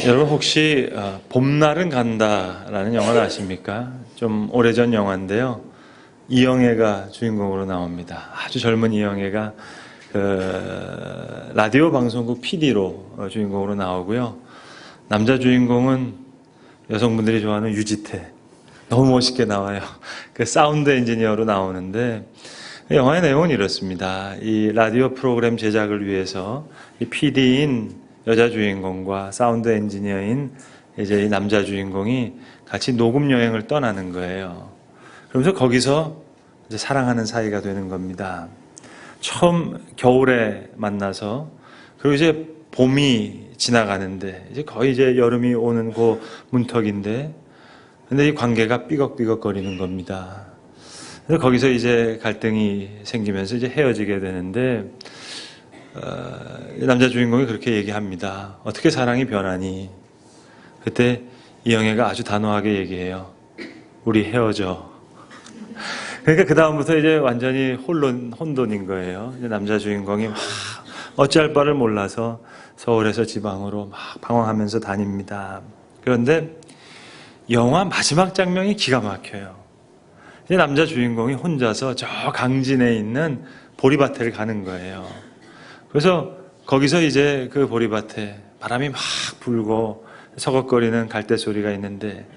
여러분 혹시 봄날은 간다라는 영화를 아십니까? 좀 오래전 영화인데요. 이영애가 주인공으로 나옵니다. 아주 젊은 이영애가 그 라디오 방송국 PD로 주인공으로 나오고요. 남자 주인공은 여성분들이 좋아하는 유지태. 너무 멋있게 나와요. 그 사운드 엔지니어로 나오는데 영화의 내용은 이렇습니다. 이 라디오 프로그램 제작을 위해서 이 PD인 여자 주인공과 사운드 엔지니어인 이제 이 남자 주인공이 같이 녹음 여행을 떠나는 거예요. 그러면서 거기서 이제 사랑하는 사이가 되는 겁니다. 처음 겨울에 만나서 그리고 이제 봄이 지나가는데 이제 거의 이제 여름이 오는 그 문턱인데 근데 이 관계가 삐걱삐걱거리는 겁니다. 그래서 거기서 이제 갈등이 생기면서 이제 헤어지게 되는데 남자 주인공이 그렇게 얘기합니다. 어떻게 사랑이 변하니? 그때 이영애가 아주 단호하게 얘기해요. 우리 헤어져. 그러니까 그 다음부터 이제 완전히 혼돈인 거예요. 이제 남자 주인공이 막 어찌할 바를 몰라서 서울에서 지방으로 막 방황하면서 다닙니다. 그런데 영화 마지막 장면이 기가 막혀요. 이제 남자 주인공이 혼자서 저 강진에 있는 보리밭을 가는 거예요. 그래서 거기서 이제 그 보리밭에 바람이 막 불고 서걱거리는 갈대 소리가 있는데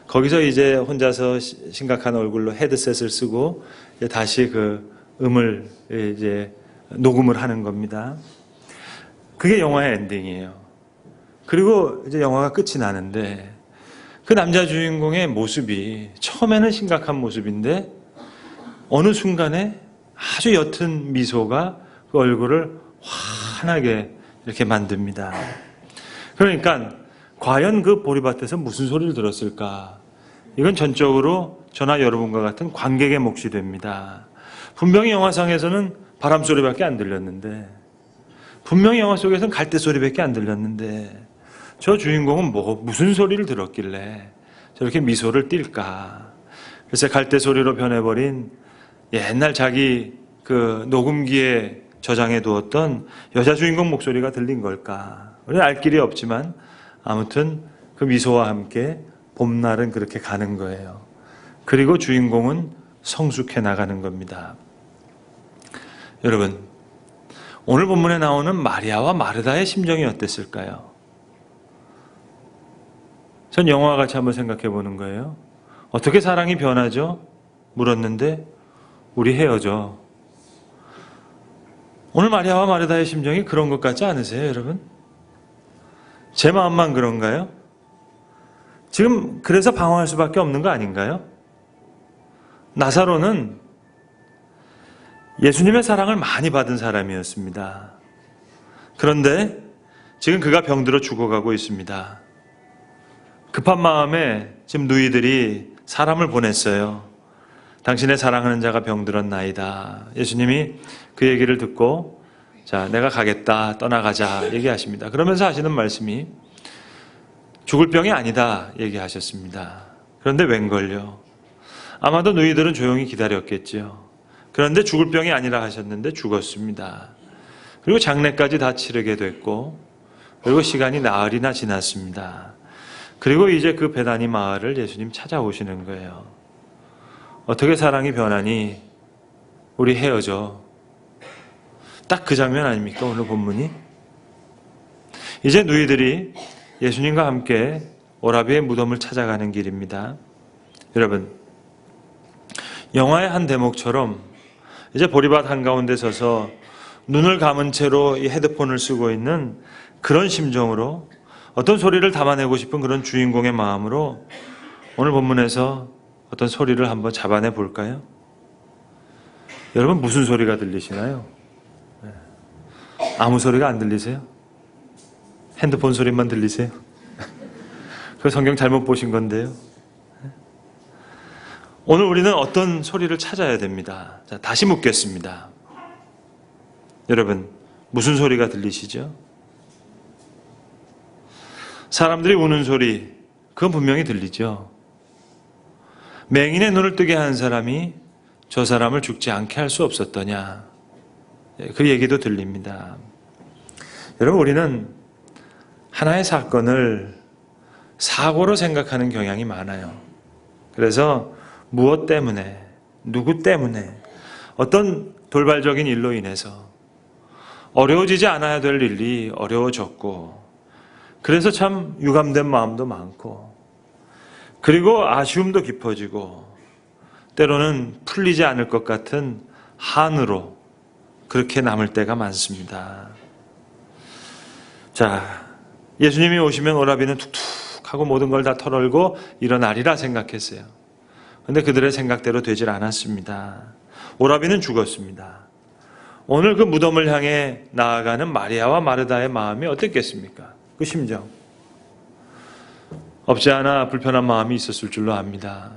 거기서 이제 혼자서 심각한 얼굴로 헤드셋을 쓰고 이제 다시 그 음을 이제 녹음을 하는 겁니다. 그게 영화의 엔딩이에요. 그리고 이제 영화가 끝이 나는데 그 남자 주인공의 모습이 처음에는 심각한 모습인데 어느 순간에 아주 옅은 미소가 그 얼굴을 환하게 이렇게 만듭니다. 그러니까 과연 그 보리밭에서 무슨 소리를 들었을까? 이건 전적으로 저나 여러분과 같은 관객의 몫이 됩니다. 분명히 영화상에서는 바람 소리밖에 안 들렸는데 분명히 영화 속에서는 갈대 소리밖에 안 들렸는데 저 주인공은 무슨 소리를 들었길래 저렇게 미소를 띌까? 그래서 갈대 소리로 변해버린 옛날 자기 그 녹음기에 저장해 두었던 여자 주인공 목소리가 들린 걸까? 우리는 알 길이 없지만 아무튼 그 미소와 함께 봄날은 그렇게 가는 거예요. 그리고 주인공은 성숙해 나가는 겁니다. 여러분, 오늘 본문에 나오는 마리아와 마르다의 심정이 어땠을까요? 전 영화와 같이 한번 생각해 보는 거예요. 어떻게 사랑이 변하죠? 물었는데 우리 헤어져. 오늘 마리아와 마르다의 심정이 그런 것 같지 않으세요, 여러분? 제 마음만 그런가요? 지금 그래서 방황할 수밖에 없는 거 아닌가요? 나사로는 예수님의 사랑을 많이 받은 사람이었습니다. 그런데 지금 그가 병들어 죽어가고 있습니다. 급한 마음에 지금 누이들이 사람을 보냈어요. 당신의 사랑하는 자가 병들었나이다. 예수님이 그 얘기를 듣고 자, 내가 가겠다, 떠나가자 얘기하십니다. 그러면서 하시는 말씀이 죽을 병이 아니다 얘기하셨습니다. 그런데 웬걸요? 아마도 누이들은 조용히 기다렸겠지요. 그런데 죽을 병이 아니라 하셨는데 죽었습니다. 그리고 장례까지 다 치르게 됐고 그리고 시간이 나흘이나 지났습니다. 그리고 이제 그 베다니 마을을 예수님 찾아오시는 거예요. 어떻게 사랑이 변하니? 우리 헤어져. 딱 그 장면 아닙니까? 오늘 본문이. 이제 누이들이 예수님과 함께 오라비의 무덤을 찾아가는 길입니다. 여러분, 영화의 한 대목처럼 이제 보리밭 한가운데 서서 눈을 감은 채로 이 헤드폰을 쓰고 있는 그런 심정으로 어떤 소리를 담아내고 싶은 그런 주인공의 마음으로 오늘 본문에서 어떤 소리를 한번 잡아내 볼까요? 여러분 무슨 소리가 들리시나요? 아무 소리가 안 들리세요? 핸드폰 소리만 들리세요? 그 성경 잘못 보신 건데요. 오늘 우리는 어떤 소리를 찾아야 됩니다. 자, 다시 묻겠습니다. 여러분 무슨 소리가 들리시죠? 사람들이 우는 소리 그건 분명히 들리죠. 맹인의 눈을 뜨게 한 사람이 저 사람을 죽지 않게 할 수 없었더냐. 그 얘기도 들립니다. 여러분 우리는 하나의 사건을 사고로 생각하는 경향이 많아요. 그래서 무엇 때문에, 누구 때문에, 어떤 돌발적인 일로 인해서 어려워지지 않아야 될 일이 어려워졌고, 그래서 참 유감된 마음도 많고, 그리고 아쉬움도 깊어지고, 때로는 풀리지 않을 것 같은 한으로 그렇게 남을 때가 많습니다. 자, 예수님이 오시면 오라비는 툭툭하고 모든 걸 다 털어올고 일어나리라 생각했어요. 그런데 그들의 생각대로 되질 않았습니다. 오라비는 죽었습니다. 오늘 그 무덤을 향해 나아가는 마리아와 마르다의 마음이 어땠겠습니까? 그 심정. 없지 않아 불편한 마음이 있었을 줄로 압니다.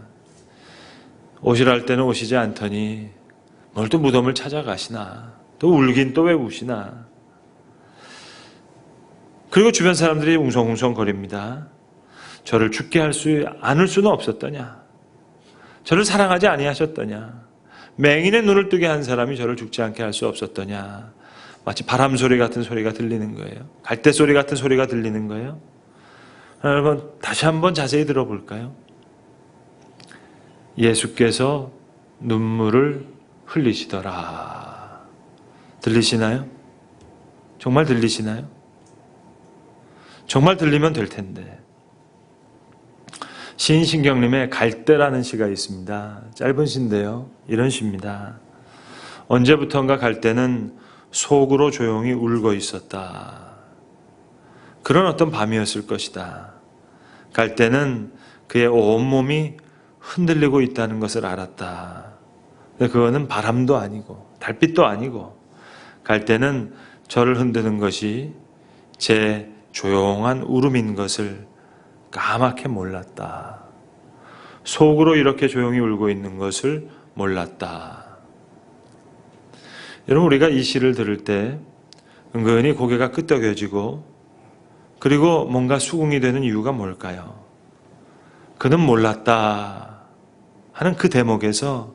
오시라 할 때는 오시지 않더니 뭘 또 무덤을 찾아가시나, 또 울긴 또 왜 우시나. 그리고 주변 사람들이 웅성웅성거립니다. 저를 죽게 않을 수는 없었더냐, 저를 사랑하지 아니하셨더냐, 맹인의 눈을 뜨게 한 사람이 저를 죽지 않게 할 수 없었더냐. 마치 바람 소리 같은 소리가 들리는 거예요. 갈대 소리 같은 소리가 들리는 거예요. 여러분, 다시 한번 자세히 들어볼까요? 예수께서 눈물을 흘리시더라. 들리시나요? 정말 들리시나요? 정말 들리면 될 텐데. 시인 신경림의 갈대라는 시가 있습니다. 짧은 시인데요, 이런 시입니다. 언제부턴가 갈대는 속으로 조용히 울고 있었다. 그런 어떤 밤이었을 것이다. 갈대는 그의 온몸이 흔들리고 있다는 것을 알았다. 근데 그거는 바람도 아니고 달빛도 아니고, 갈대는 저를 흔드는 것이 제 조용한 울음인 것을 까맣게 몰랐다. 속으로 이렇게 조용히 울고 있는 것을 몰랐다. 여러분, 우리가 이 시를 들을 때 은근히 고개가 끄덕여지고, 그리고 뭔가 수긍이 되는 이유가 뭘까요? 그는 몰랐다 하는 그 대목에서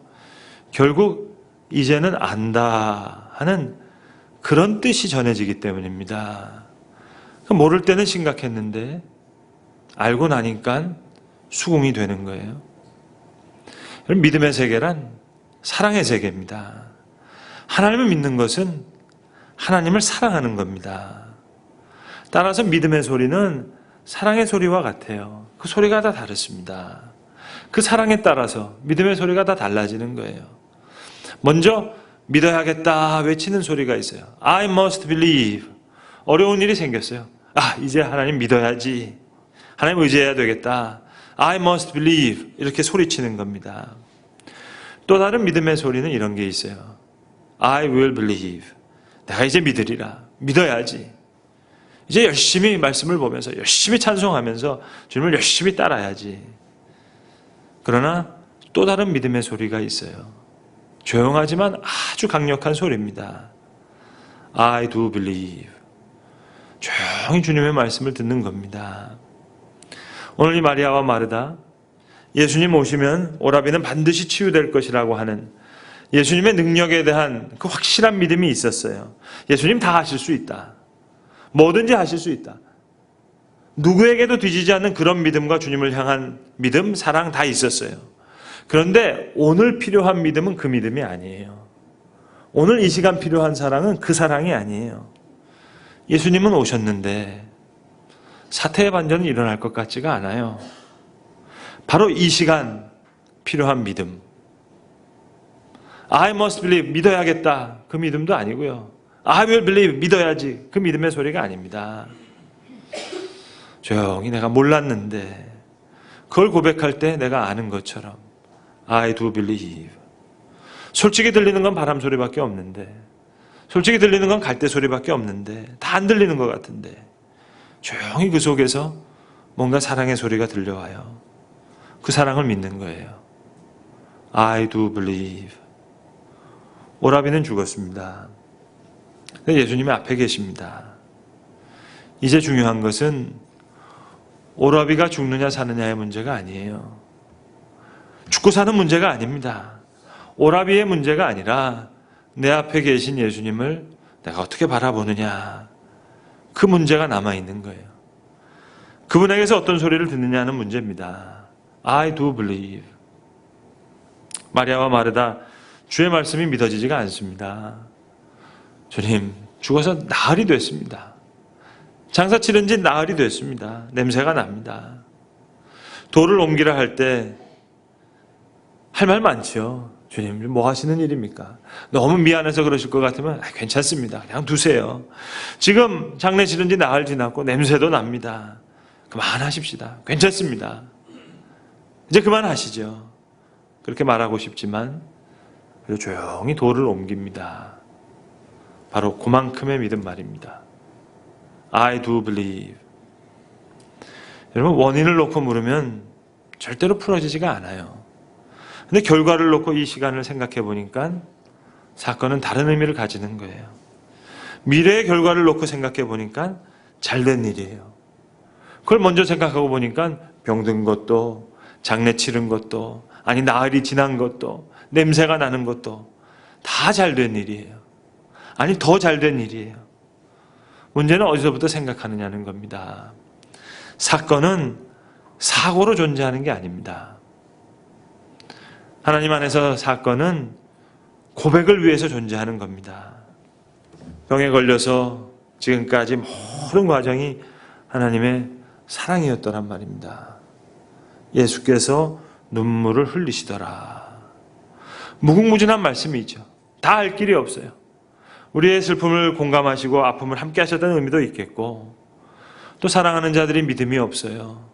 결국 이제는 안다 하는 그런 뜻이 전해지기 때문입니다. 모를 때는 심각했는데 알고 나니까 수긍이 되는 거예요. 믿음의 세계란 사랑의 세계입니다. 하나님을 믿는 것은 하나님을 사랑하는 겁니다. 따라서 믿음의 소리는 사랑의 소리와 같아요. 그 소리가 다 다릅니다. 그 사랑에 따라서 믿음의 소리가 다 달라지는 거예요. 먼저 믿어야겠다 외치는 소리가 있어요. I must believe. 어려운 일이 생겼어요. 이제 하나님 믿어야지. 하나님 의지해야 되겠다. I must believe. 이렇게 소리치는 겁니다. 또 다른 믿음의 소리는 이런 게 있어요. I will believe. 내가 이제 믿으리라. 믿어야지. 이제 열심히 말씀을 보면서 열심히 찬송하면서 주님을 열심히 따라야지. 그러나 또 다른 믿음의 소리가 있어요. 조용하지만 아주 강력한 소리입니다. I do believe. 조용히 주님의 말씀을 듣는 겁니다. 오늘 이 마리아와 마르다, 예수님 오시면 오라비는 반드시 치유될 것이라고 하는 예수님의 능력에 대한 그 확실한 믿음이 있었어요. 예수님 다 하실 수 있다. 뭐든지 하실 수 있다. 누구에게도 뒤지지 않는 그런 믿음과 주님을 향한 믿음, 사랑 다 있었어요. 그런데 오늘 필요한 믿음은 그 믿음이 아니에요. 오늘 이 시간 필요한 사랑은 그 사랑이 아니에요. 예수님은 오셨는데 사태의 반전이 일어날 것 같지가 않아요. 바로 이 시간 필요한 믿음. I must believe, 믿어야겠다. 그 믿음도 아니고요. I will believe, 믿어야지. 그 믿음의 소리가 아닙니다. 조용히 내가 몰랐는데 그걸 고백할 때 내가 아는 것처럼 I do believe. 솔직히 들리는 건 바람 소리밖에 없는데, 솔직히 들리는 건 갈대 소리밖에 없는데, 다 안 들리는 것 같은데 조용히 그 속에서 뭔가 사랑의 소리가 들려와요. 그 사랑을 믿는 거예요. I do believe. 오라비는 죽었습니다. 예수님이 앞에 계십니다. 이제 중요한 것은 오라비가 죽느냐 사느냐의 문제가 아니에요. 죽고 사는 문제가 아닙니다. 오라비의 문제가 아니라 내 앞에 계신 예수님을 내가 어떻게 바라보느냐, 그 문제가 남아있는 거예요. 그분에게서 어떤 소리를 듣느냐는 문제입니다. I do believe. 마리아와 마르다, 주의 말씀이 믿어지지가 않습니다. 주님, 죽어서 나흘이 됐습니다. 장사 치른 지 나흘이 됐습니다. 냄새가 납니다. 돌을 옮기라 할 때 할 말 많지요. 주님, 뭐 하시는 일입니까? 너무 미안해서 그러실 것 같으면 괜찮습니다. 그냥 두세요. 지금 장례 치른 지 나흘 지났고 냄새도 납니다. 그만하십시다. 괜찮습니다. 이제 그만하시죠. 그렇게 말하고 싶지만 조용히 돌을 옮깁니다. 바로 그만큼의 믿음 말입니다. I do believe. 여러분, 원인을 놓고 물으면 절대로 풀어지지가 않아요. 근데 결과를 놓고 이 시간을 생각해 보니까 사건은 다른 의미를 가지는 거예요. 미래의 결과를 놓고 생각해 보니까 잘된 일이에요. 그걸 먼저 생각하고 보니까 병든 것도, 장례 치른 것도, 아니 나흘이 지난 것도, 냄새가 나는 것도 다 잘된 일이에요. 아니 더 잘된 일이에요. 문제는 어디서부터 생각하느냐는 겁니다. 사건은 사고로 존재하는 게 아닙니다. 하나님 안에서 사건은 고백을 위해서 존재하는 겁니다. 병에 걸려서 지금까지 모든 과정이 하나님의 사랑이었더란 말입니다. 예수께서 눈물을 흘리시더라. 무궁무진한 말씀이죠. 다 알 길이 없어요. 우리의 슬픔을 공감하시고 아픔을 함께 하셨다는 의미도 있겠고, 또 사랑하는 자들이 믿음이 없어요.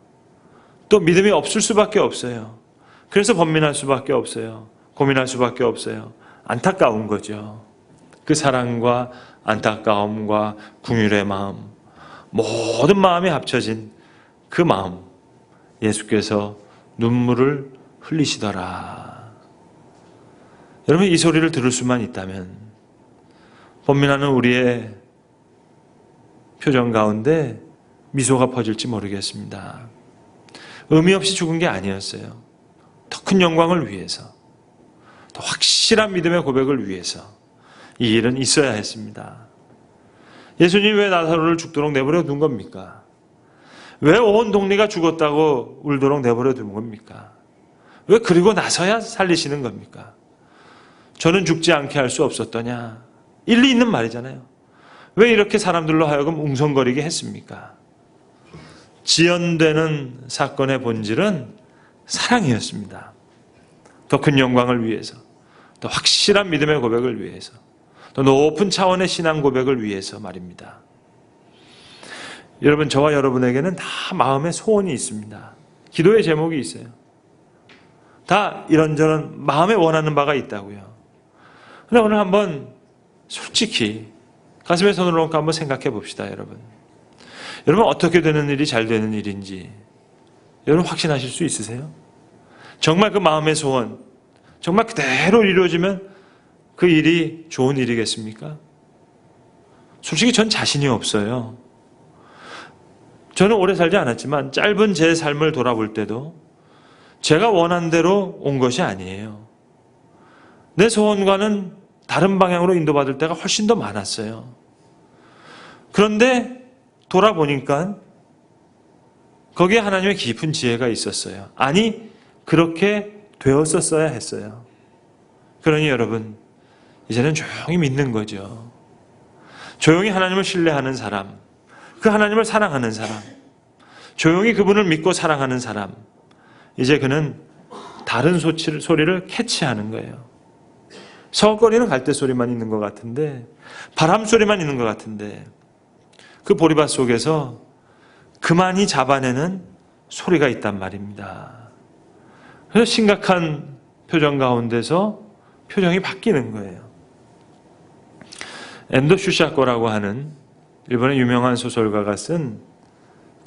또 믿음이 없을 수밖에 없어요. 그래서 번민할 수밖에 없어요. 고민할 수밖에 없어요. 안타까운 거죠. 그 사랑과 안타까움과 긍휼의 마음, 모든 마음이 합쳐진 그 마음, 예수께서 눈물을 흘리시더라. 여러분, 이 소리를 들을 수만 있다면 번민하는 우리의 표정 가운데 미소가 퍼질지 모르겠습니다. 의미 없이 죽은 게 아니었어요. 더 큰 영광을 위해서, 더 확실한 믿음의 고백을 위해서 이 일은 있어야 했습니다. 예수님이 왜 나사로를 죽도록 내버려 둔 겁니까? 왜 온 동네가 죽었다고 울도록 내버려 둔 겁니까? 왜 그리고 나서야 살리시는 겁니까? 저는 죽지 않게 할 수 없었더냐? 일리 있는 말이잖아요. 왜 이렇게 사람들로 하여금 웅성거리게 했습니까? 지연되는 사건의 본질은 사랑이었습니다. 더 큰 영광을 위해서, 더 확실한 믿음의 고백을 위해서, 더 높은 차원의 신앙 고백을 위해서 말입니다. 여러분, 저와 여러분에게는 다 마음의 소원이 있습니다. 기도의 제목이 있어요. 다 이런저런 마음에 원하는 바가 있다고요. 그런데 오늘 한번 솔직히 가슴에 손을 얹고 한번 생각해 봅시다, 여러분. 여러분, 어떻게 되는 일이 잘 되는 일인지 여러분 확신하실 수 있으세요? 정말 그 마음의 소원, 정말 그대로 이루어지면 그 일이 좋은 일이겠습니까? 솔직히 전 자신이 없어요. 저는 오래 살지 않았지만 짧은 제 삶을 돌아볼 때도 제가 원한 대로 온 것이 아니에요. 내 소원과는 다른 방향으로 인도받을 때가 훨씬 더 많았어요. 그런데 돌아보니까 거기에 하나님의 깊은 지혜가 있었어요. 아니, 그렇게 되었었어야 했어요. 그러니 여러분, 이제는 조용히 믿는 거죠. 조용히 하나님을 신뢰하는 사람, 그 하나님을 사랑하는 사람, 조용히 그분을 믿고 사랑하는 사람, 이제 그는 다른 소리를 캐치하는 거예요. 서걱거리는 갈대 소리만 있는 것 같은데, 바람 소리만 있는 것 같은데, 그 보리밭 속에서 그만이 잡아내는 소리가 있단 말입니다. 그래서 심각한 표정 가운데서 표정이 바뀌는 거예요. 엔도 슈샤코라고 하는 일본의 유명한 소설가가 쓴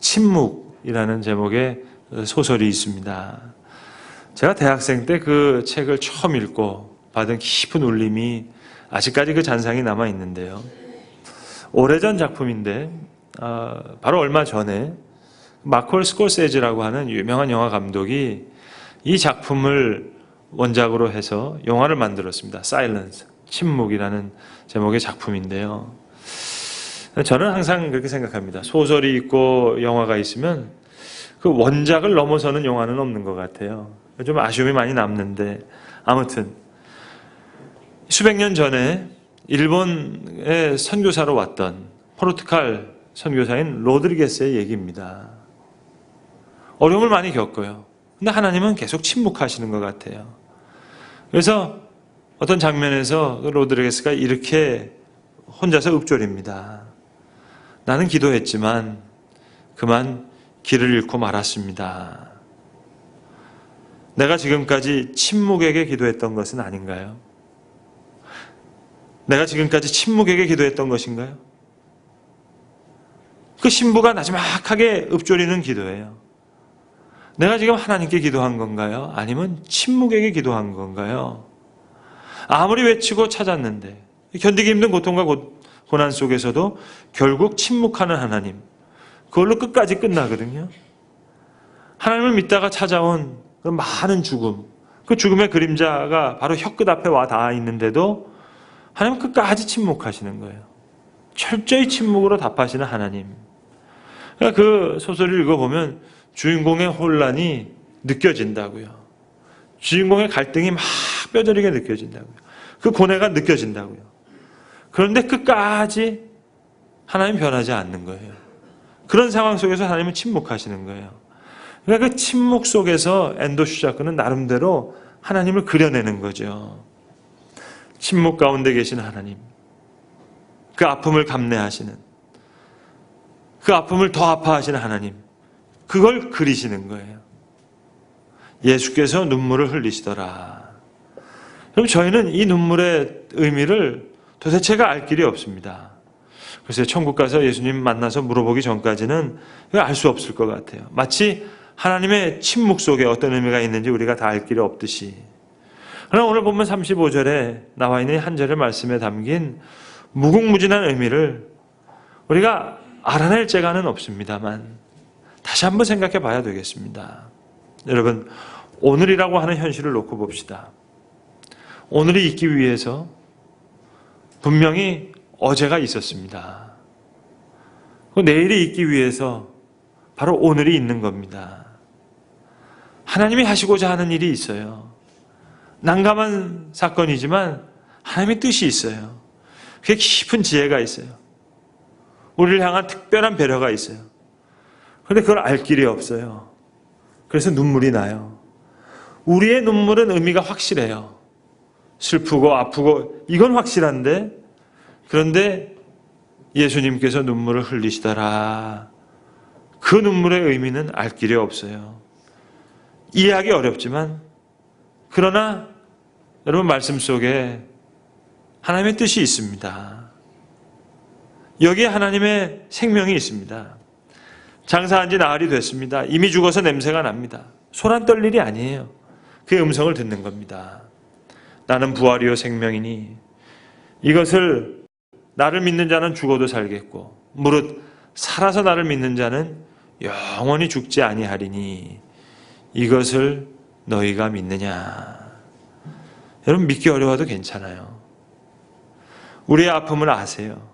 침묵이라는 제목의 소설이 있습니다. 제가 대학생 때 그 책을 처음 읽고 받은 깊은 울림이 아직까지 그 잔상이 남아 있는데요. 오래전 작품인데 바로 얼마 전에 마콜 스콜세지라고 하는 유명한 영화 감독이 이 작품을 원작으로 해서 영화를 만들었습니다. 사일런스, 침묵이라는 제목의 작품인데요. 저는 항상 그렇게 생각합니다. 소설이 있고 영화가 있으면 그 원작을 넘어서는 영화는 없는 것 같아요. 좀 아쉬움이 많이 남는데, 아무튼 수백 년 전에 일본의 선교사로 왔던 포르투갈 선교사인 로드리게스의 얘기입니다. 어려움을 많이 겪어요. 근데 하나님은 계속 침묵하시는 것 같아요. 그래서 어떤 장면에서 로드리게스가 이렇게 혼자서 읊조립니다. 나는 기도했지만 그만 길을 잃고 말았습니다. 내가 지금까지 침묵에게 기도했던 것은 아닌가요? 내가 지금까지 침묵에게 기도했던 것인가요? 그 신부가 나지막하게 읊조리는 기도예요. 내가 지금 하나님께 기도한 건가요? 아니면 침묵에게 기도한 건가요? 아무리 외치고 찾았는데 견디기 힘든 고통과 고난 속에서도 결국 침묵하는 하나님, 그걸로 끝까지 끝나거든요. 하나님을 믿다가 찾아온 그 많은 죽음, 그 죽음의 그림자가 바로 혀끝 앞에 와 닿아 있는데도 하나님은 끝까지 침묵하시는 거예요. 철저히 침묵으로 답하시는 하나님. 그러니까 그 소설을 읽어보면 주인공의 혼란이 느껴진다고요. 주인공의 갈등이 막 뼈저리게 느껴진다고요. 그 고뇌가 느껴진다고요. 그런데 끝까지 하나님 변하지 않는 거예요. 그런 상황 속에서 하나님은 침묵하시는 거예요. 그러니까 그 침묵 속에서 엔도 슈자크는 나름대로 하나님을 그려내는 거죠. 침묵 가운데 계신 하나님, 그 아픔을 감내하시는, 그 아픔을 더 아파하시는 하나님, 그걸 그리시는 거예요. 예수께서 눈물을 흘리시더라. 그럼 저희는 이 눈물의 의미를 도대체가 알 길이 없습니다. 그래서 천국 가서 예수님 만나서 물어보기 전까지는 알 수 없을 것 같아요. 마치 하나님의 침묵 속에 어떤 의미가 있는지 우리가 다 알 길이 없듯이. 그러나 오늘 보면 35절에 나와 있는 한 절의 말씀에 담긴 무궁무진한 의미를 우리가 알아낼 재간은 없습니다만 다시 한번 생각해 봐야 되겠습니다. 여러분, 오늘이라고 하는 현실을 놓고 봅시다. 오늘이 있기 위해서 분명히 어제가 있었습니다. 내일이 있기 위해서 바로 오늘이 있는 겁니다. 하나님이 하시고자 하는 일이 있어요. 난감한 사건이지만 하나님의 뜻이 있어요. 그게 깊은 지혜가 있어요. 우리를 향한 특별한 배려가 있어요. 그런데 그걸 알 길이 없어요. 그래서 눈물이 나요. 우리의 눈물은 의미가 확실해요. 슬프고 아프고 이건 확실한데, 그런데 예수님께서 눈물을 흘리시더라. 그 눈물의 의미는 알 길이 없어요. 이해하기 어렵지만, 그러나 여러분 말씀 속에 하나님의 뜻이 있습니다. 여기에 하나님의 생명이 있습니다. 장사한 지 나흘이 됐습니다. 이미 죽어서 냄새가 납니다. 손 안 떨 일이 아니에요. 그 음성을 듣는 겁니다. 나는 부활이요 생명이니 이것을 나를 믿는 자는 죽어도 살겠고 무릇 살아서 나를 믿는 자는 영원히 죽지 아니하리니 이것을 너희가 믿느냐. 여러분 믿기 어려워도 괜찮아요. 우리의 아픔을 아세요.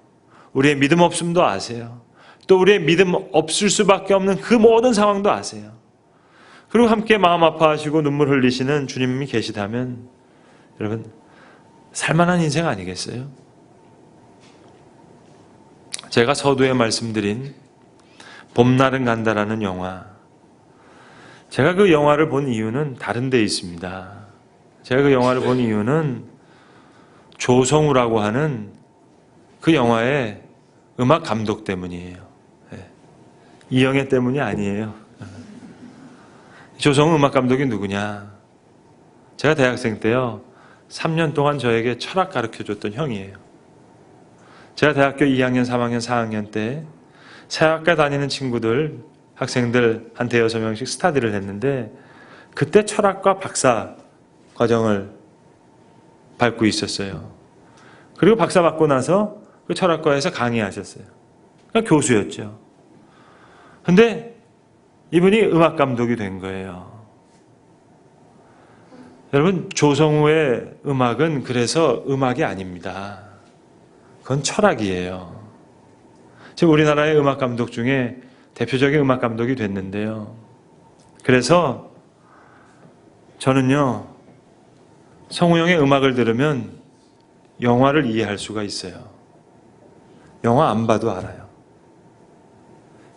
우리의 믿음 없음도 아세요. 또 우리의 믿음 없을 수밖에 없는 그 모든 상황도 아세요. 그리고 함께 마음 아파하시고 눈물 흘리시는 주님이 계시다면 여러분 살만한 인생 아니겠어요? 제가 서두에 말씀드린 봄날은 간다라는 영화, 제가 그 영화를 본 이유는 다른 데 있습니다. 제가 그 영화를 본 이유는 조성우라고 하는 그 영화의 음악 감독 때문이에요. 이영애 때문이 아니에요. 조성우 음악 감독이 누구냐? 제가 대학생 때요 3년 동안 저에게 철학 가르쳐줬던 형이에요. 제가 대학교 2학년, 3학년, 4학년 때 새학과 다니는 친구들, 학생들 한 대여섯 명씩 스타디를 했는데 그때 철학과 박사 과정을 밟고 있었어요. 그리고 박사 받고 나서 그 철학과에서 강의하셨어요. 그러니까 교수였죠. 근데 이분이 음악 감독이 된 거예요. 여러분, 조성우의 음악은 그래서 음악이 아닙니다. 그건 철학이에요. 지금 우리나라의 음악 감독 중에 대표적인 음악 감독이 됐는데요. 그래서 저는요, 성우형의 음악을 들으면 영화를 이해할 수가 있어요. 영화 안 봐도 알아요.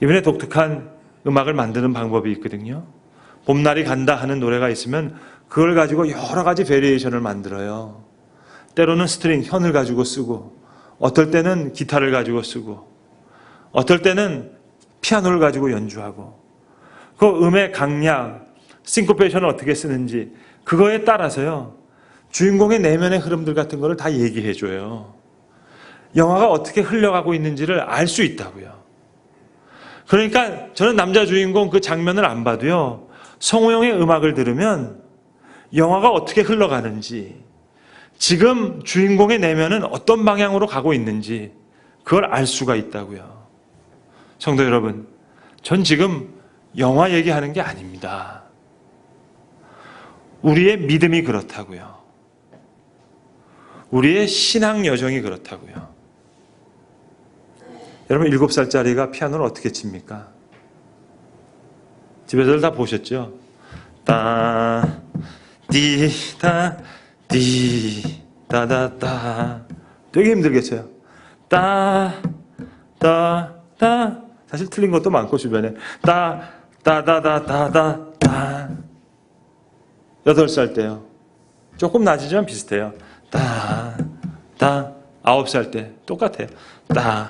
이번에 독특한 음악을 만드는 방법이 있거든요. 봄날이 간다 하는 노래가 있으면 그걸 가지고 여러 가지 베리에이션을 만들어요. 때로는 스트링, 현을 가지고 쓰고, 어떨 때는 기타를 가지고 쓰고, 어떨 때는 피아노를 가지고 연주하고, 그 음의 강약, 싱코페이션을 어떻게 쓰는지 그거에 따라서요, 주인공의 내면의 흐름들 같은 거를 다 얘기해 줘요. 영화가 어떻게 흘러가고 있는지를 알 수 있다고요. 그러니까 저는 남자 주인공 그 장면을 안 봐도요, 성우형의 음악을 들으면 영화가 어떻게 흘러가는지, 지금 주인공의 내면은 어떤 방향으로 가고 있는지 그걸 알 수가 있다고요. 성도 여러분, 전 지금 영화 얘기하는 게 아닙니다. 우리의 믿음이 그렇다고요. 우리의 신앙 여정이 그렇다고요. 여러분, 7살짜리가 피아노를 어떻게 칩니까? 집에서들 다 보셨죠? 따, 디, 다, 디, 따다따. 되게 힘들게 쳐요. 따, 따, 따. 사실 틀린 것도 많고, 주변에. 따, 따다다다다, 따. 8살 때요. 조금 낮이지만 비슷해요. 따, 따. 9살 때 똑같아요. 따,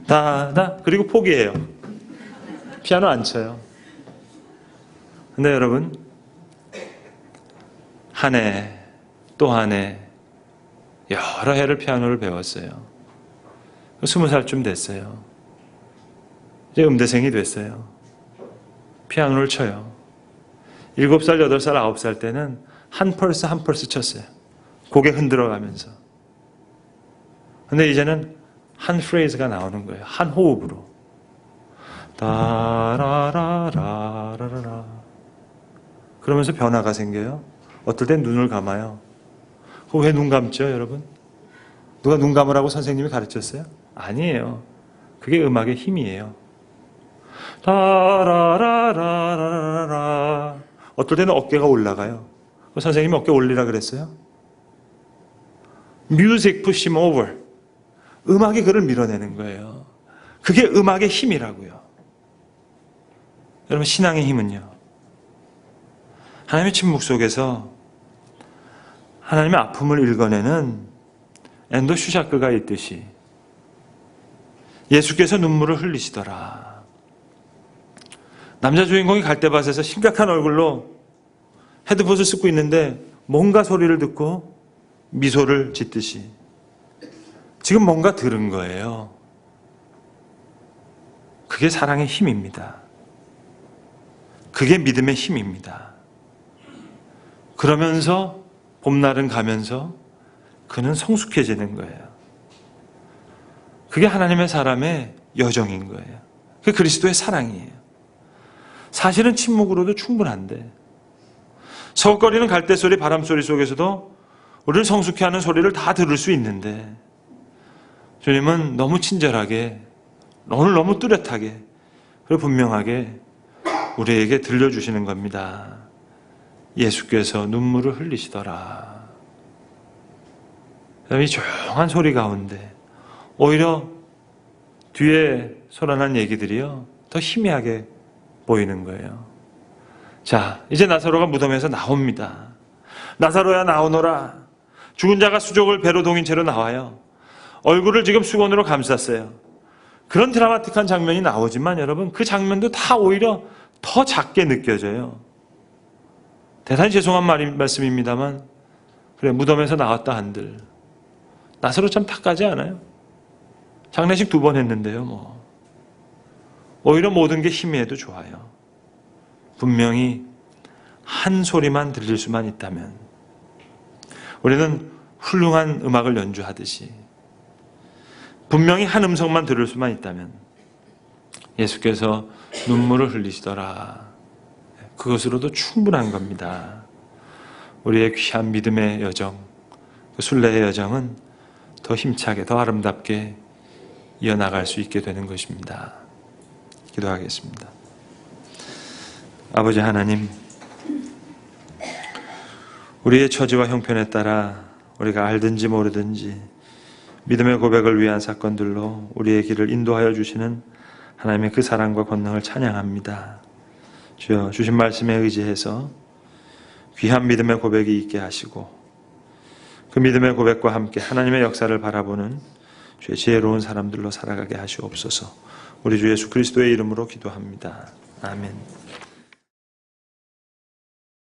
따, 따. 그리고 포기해요. 피아노 안 쳐요. 근데 여러분, 한 해, 또 한 해, 여러 해를 피아노를 배웠어요. 20살쯤 됐어요. 이제 음대생이 됐어요. 피아노를 쳐요. 7살, 8살, 9살 때는 한 펄스 한 펄스 쳤어요. 고개 흔들어 가면서. 근데 이제는 한 프레이즈가 나오는 거예요. 한 호흡으로. 따라라라라라라. 그러면서 변화가 생겨요. 어떨 땐 눈을 감아요. 왜 눈 감죠, 여러분? 누가 눈 감으라고 선생님이 가르쳤어요? 아니에요. 그게 음악의 힘이에요. 따라라라라라. 어떨 때는 어깨가 올라가요. 선생님이 어깨 올리라 그랬어요? Music push him over. 음악이 그를 밀어내는 거예요. 그게 음악의 힘이라고요. 여러분, 신앙의 힘은요, 하나님의 침묵 속에서 하나님의 아픔을 읽어내는 엔도 슈샤크가 있듯이 예수께서 눈물을 흘리시더라. 남자 주인공이 갈대밭에서 심각한 얼굴로 헤드폰을 쓰고 있는데 뭔가 소리를 듣고 미소를 짓듯이 지금 뭔가 들은 거예요. 그게 사랑의 힘입니다. 그게 믿음의 힘입니다. 그러면서 봄날은 가면서 그는 성숙해지는 거예요. 그게 하나님의 사람의 여정인 거예요. 그게 그리스도의 사랑이에요. 사실은 침묵으로도 충분한데, 서걱거리는 갈대소리, 바람소리 속에서도 우리를 성숙해하는 소리를 다 들을 수 있는데, 주님은 너무 친절하게, 오늘 너무 뚜렷하게, 그리고 분명하게 우리에게 들려주시는 겁니다. 예수께서 눈물을 흘리시더라. 이 조용한 소리 가운데 오히려 뒤에 솟아난 얘기들이요, 더 희미하게 보이는 거예요. 자, 이제 나사로가 무덤에서 나옵니다. 나사로야 나오너라. 죽은 자가 수족을 배로 동인 채로 나와요. 얼굴을 지금 수건으로 감쌌어요. 그런 드라마틱한 장면이 나오지만 여러분, 그 장면도 다 오히려 더 작게 느껴져요. 대단히 죄송한 말씀입니다만, 그래, 무덤에서 나왔다 한들 나사로 참 탁하지 않아요? 장례식 2번 했는데요, 뭐. 오히려 모든 게 희미해도 좋아요. 분명히 한 소리만 들릴 수만 있다면, 우리는 훌륭한 음악을 연주하듯이 분명히 한 음성만 들을 수만 있다면 예수께서 눈물을 흘리시더라. 그것으로도 충분한 겁니다. 우리의 귀한 믿음의 여정, 그 순례의 여정은 더 힘차게, 더 아름답게 이어나갈 수 있게 되는 것입니다. 기도하겠습니다. 아버지 하나님, 우리의 처지와 형편에 따라 우리가 알든지 모르든지 믿음의 고백을 위한 사건들로 우리의 길을 인도하여 주시는 하나님의 그 사랑과 권능을 찬양합니다. 주여, 주신 말씀에 의지해서 귀한 믿음의 고백이 있게 하시고 그 믿음의 고백과 함께 하나님의 역사를 바라보는 주의 지혜로운 사람들로 살아가게 하시옵소서. 우리 주 예수 그리스도의 이름으로 기도합니다. 아멘.